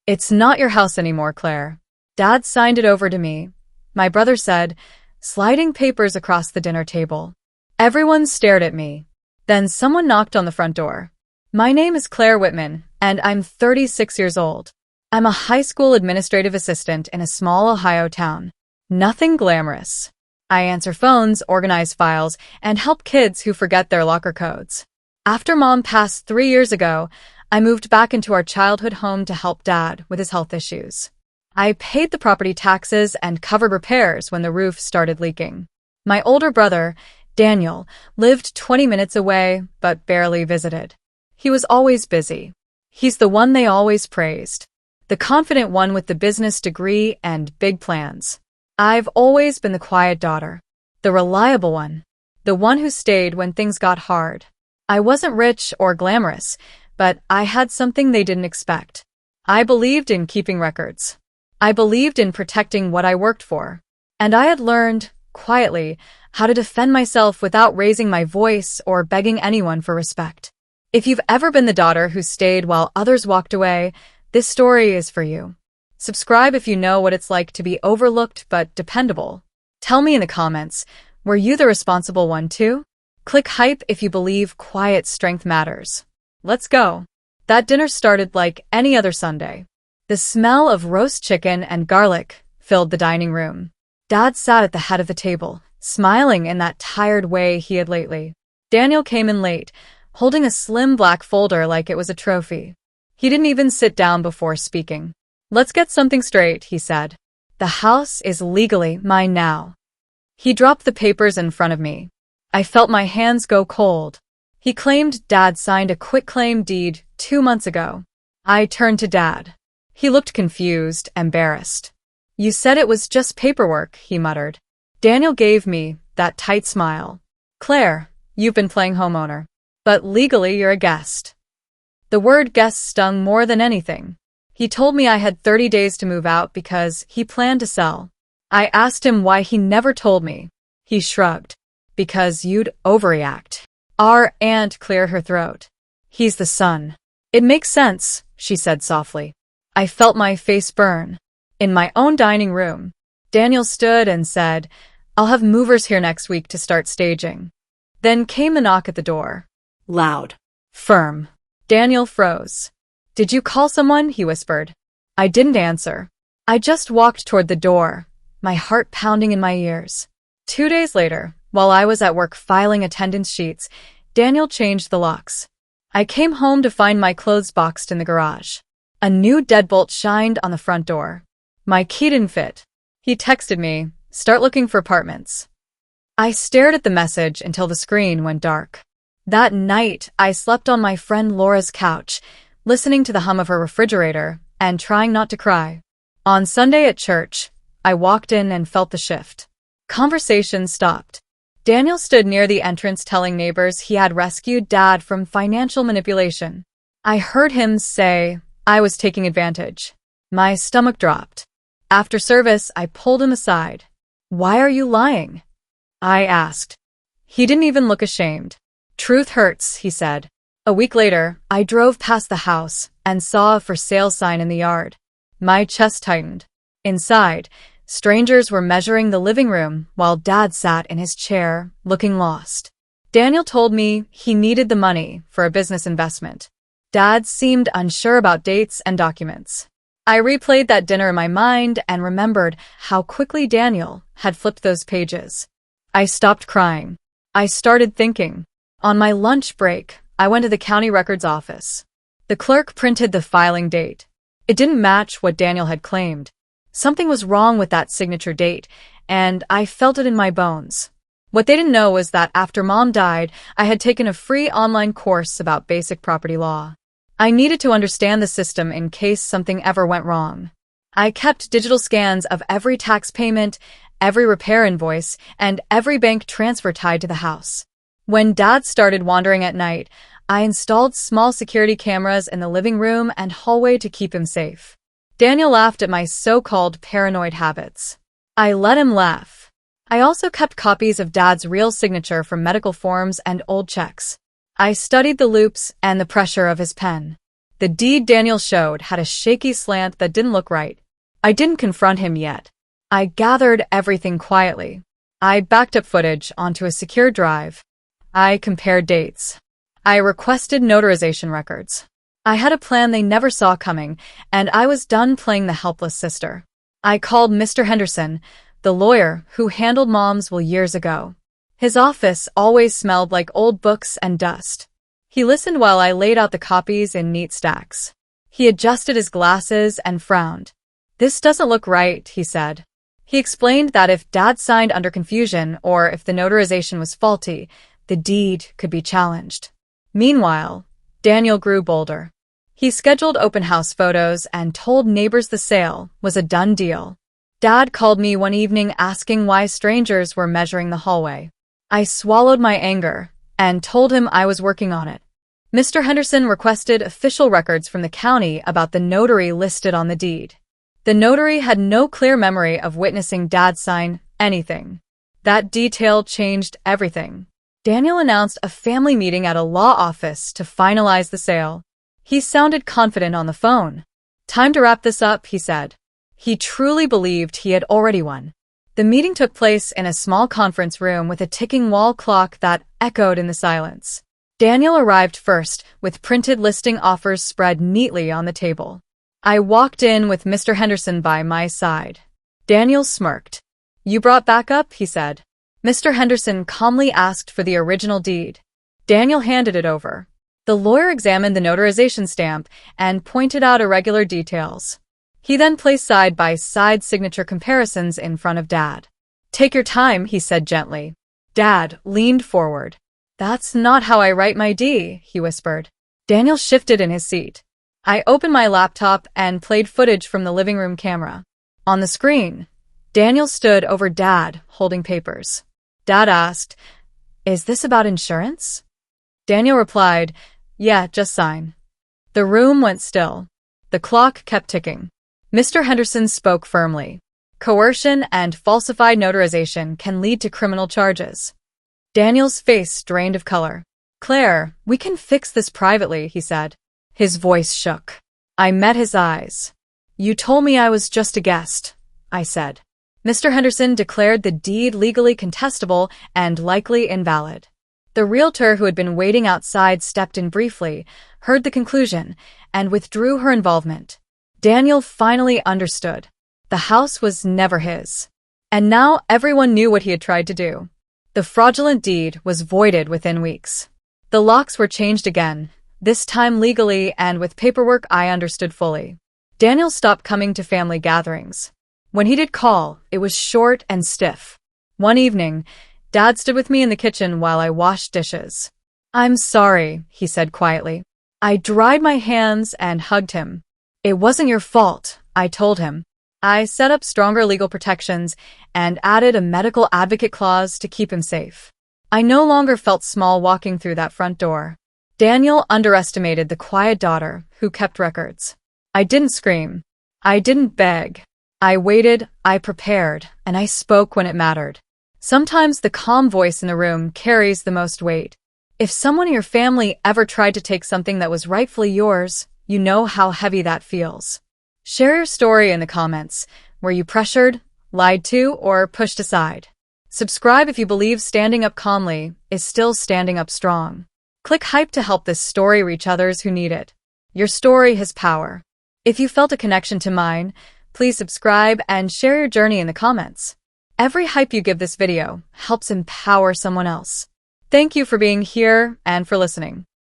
"It's not your house anymore, Claire." Dad signed it over to me, my brother said, sliding papers across the dinner table. Everyone stared at me. Then someone knocked on the front door. "My name is Claire Whitman, and I'm 36 years old. I'm a high school administrative assistant in a small Ohio town. Nothing glamorous. I answer phones, organize files, and help kids who forget their locker codes. After Mom passed 3 years ago, I moved back into our childhood home to help Dad with his health issues. I paid the property taxes and covered repairs when the roof started leaking. My older brother, Daniel, lived 20 minutes away but barely visited. He was always busy. He's the one they always praised, the confident one with the business degree and big plans. I've always been the quiet daughter, the reliable one, the one who stayed when things got hard. I wasn't rich or glamorous, but I had something they didn't expect. I believed in keeping records. I believed in protecting what I worked for. And I had learned, quietly, how to defend myself without raising my voice or begging anyone for respect. If you've ever been the daughter who stayed while others walked away, this story is for you. Subscribe if you know what it's like to be overlooked but dependable. Tell me in the comments, were you the responsible one too? Click hype if you believe quiet strength matters. Let's go. That dinner started like any other Sunday. The smell of roast chicken and garlic filled the dining room. Dad sat at the head of the table, smiling in that tired way he had lately. Daniel came in late, holding a slim black folder like it was a trophy. He didn't even sit down before speaking. "Let's get something straight," he said. "The house is legally mine now." He dropped the papers in front of me. I felt my hands go cold. He claimed Dad signed a quitclaim deed 2 months ago. I turned to Dad. He looked confused, embarrassed. "You said it was just paperwork," he muttered. Daniel gave me that tight smile. "Claire, you've been playing homeowner. But legally you're a guest." The word guest stung more than anything. He told me I had 30 days to move out because he planned to sell. I asked him why he never told me. He shrugged. "Because you'd overreact." Our aunt cleared her throat. "He's the son." "It makes sense," she said softly. I felt my face burn. In my own dining room, Daniel stood and said, "I'll have movers here next week to start staging." Then came the knock at the door. Loud. Firm. Daniel froze. "Did you call someone?" he whispered. I didn't answer. I just walked toward the door, my heart pounding in my ears. 2 days later, while I was at work filing attendance sheets, Daniel changed the locks. I came home to find my clothes boxed in the garage. A new deadbolt shined on the front door. My key didn't fit. He texted me, "Start looking for apartments." I stared at the message until the screen went dark. That night, I slept on my friend Laura's couch, listening to the hum of her refrigerator and trying not to cry. On Sunday at church, I walked in and felt the shift. Conversation stopped. Daniel stood near the entrance telling neighbors he had rescued Dad from financial manipulation. I heard him say I was taking advantage. My stomach dropped. After service, I pulled him aside. "Why are you lying?" I asked. He didn't even look ashamed. "Truth hurts," he said. A week later, I drove past the house and saw a for sale sign in the yard. My chest tightened. Inside, strangers were measuring the living room while Dad sat in his chair, looking lost. Daniel told me he needed the money for a business investment. Dad seemed unsure about dates and documents. I replayed that dinner in my mind and remembered how quickly Daniel had flipped those pages. I stopped crying. I started thinking. On my lunch break, I went to the county records office. The clerk printed the filing date. It didn't match what Daniel had claimed. Something was wrong with that signature date, and I felt it in my bones. What they didn't know was that after Mom died, I had taken a free online course about basic property law. I needed to understand the system in case something ever went wrong. I kept digital scans of every tax payment, every repair invoice, and every bank transfer tied to the house. When Dad started wandering at night, I installed small security cameras in the living room and hallway to keep him safe. Daniel laughed at my so-called paranoid habits. I let him laugh. I also kept copies of Dad's real signature from medical forms and old checks. I studied the loops and the pressure of his pen. The deed Daniel showed had a shaky slant that didn't look right. I didn't confront him yet. I gathered everything quietly. I backed up footage onto a secure drive. I compared dates. I requested notarization records. I had a plan they never saw coming, and I was done playing the helpless sister. I called Mr. Henderson, the lawyer who handled Mom's will years ago. His office always smelled like old books and dust. He listened while I laid out the copies in neat stacks. He adjusted his glasses and frowned. "This doesn't look right," he said. He explained that if Dad signed under confusion or if the notarization was faulty, the deed could be challenged. Meanwhile, Daniel grew bolder. He scheduled open house photos and told neighbors the sale was a done deal. Dad called me one evening asking why strangers were measuring the hallway. I swallowed my anger and told him I was working on it. Mr. Henderson requested official records from the county about the notary listed on the deed. The notary had no clear memory of witnessing Dad sign anything. That detail changed everything. Daniel announced a family meeting at a law office to finalize the sale. He sounded confident on the phone. "Time to wrap this up," he said. He truly believed he had already won. The meeting took place in a small conference room with a ticking wall clock that echoed in the silence. Daniel arrived first, with printed listing offers spread neatly on the table. I walked in with Mr. Henderson by my side. Daniel smirked. "You brought backup?" he said. Mr. Henderson calmly asked for the original deed. Daniel handed it over. The lawyer examined the notarization stamp and pointed out irregular details. He then placed side-by-side signature comparisons in front of Dad. "Take your time," he said gently. Dad leaned forward. "That's not how I write my D," he whispered. Daniel shifted in his seat. I opened my laptop and played footage from the living room camera. On the screen, Daniel stood over Dad, holding papers. Dad asked, "Is this about insurance?" Daniel replied, "Yeah, just sign." The room went still. The clock kept ticking. Mr. Henderson spoke firmly. "Coercion and falsified notarization can lead to criminal charges." Daniel's face drained of color. "Claire, we can fix this privately," he said. His voice shook. I met his eyes. "You told me I was just a guest," I said. Mr. Henderson declared the deed legally contestable and likely invalid. The realtor who had been waiting outside stepped in briefly, heard the conclusion, and withdrew her involvement. Daniel finally understood. The house was never his. And now everyone knew what he had tried to do. The fraudulent deed was voided within weeks. The locks were changed again, this time legally and with paperwork I understood fully. Daniel stopped coming to family gatherings. When he did call, it was short and stiff. One evening, Dad stood with me in the kitchen while I washed dishes. "I'm sorry," he said quietly. I dried my hands and hugged him. "It wasn't your fault," I told him. I set up stronger legal protections and added a medical advocate clause to keep him safe. I no longer felt small walking through that front door. Daniel underestimated the quiet daughter who kept records. I didn't scream. I didn't beg. I waited, I prepared, and I spoke when it mattered. Sometimes the calm voice in the room carries the most weight. If someone in your family ever tried to take something that was rightfully yours, you know how heavy that feels. Share your story in the comments. Were you pressured, lied to, or pushed aside? Subscribe if you believe standing up calmly is still standing up strong. Click hype to help this story reach others who need it. Your story has power. If you felt a connection to mine, please subscribe and share your journey in the comments. Every hype you give this video helps empower someone else. Thank you for being here and for listening.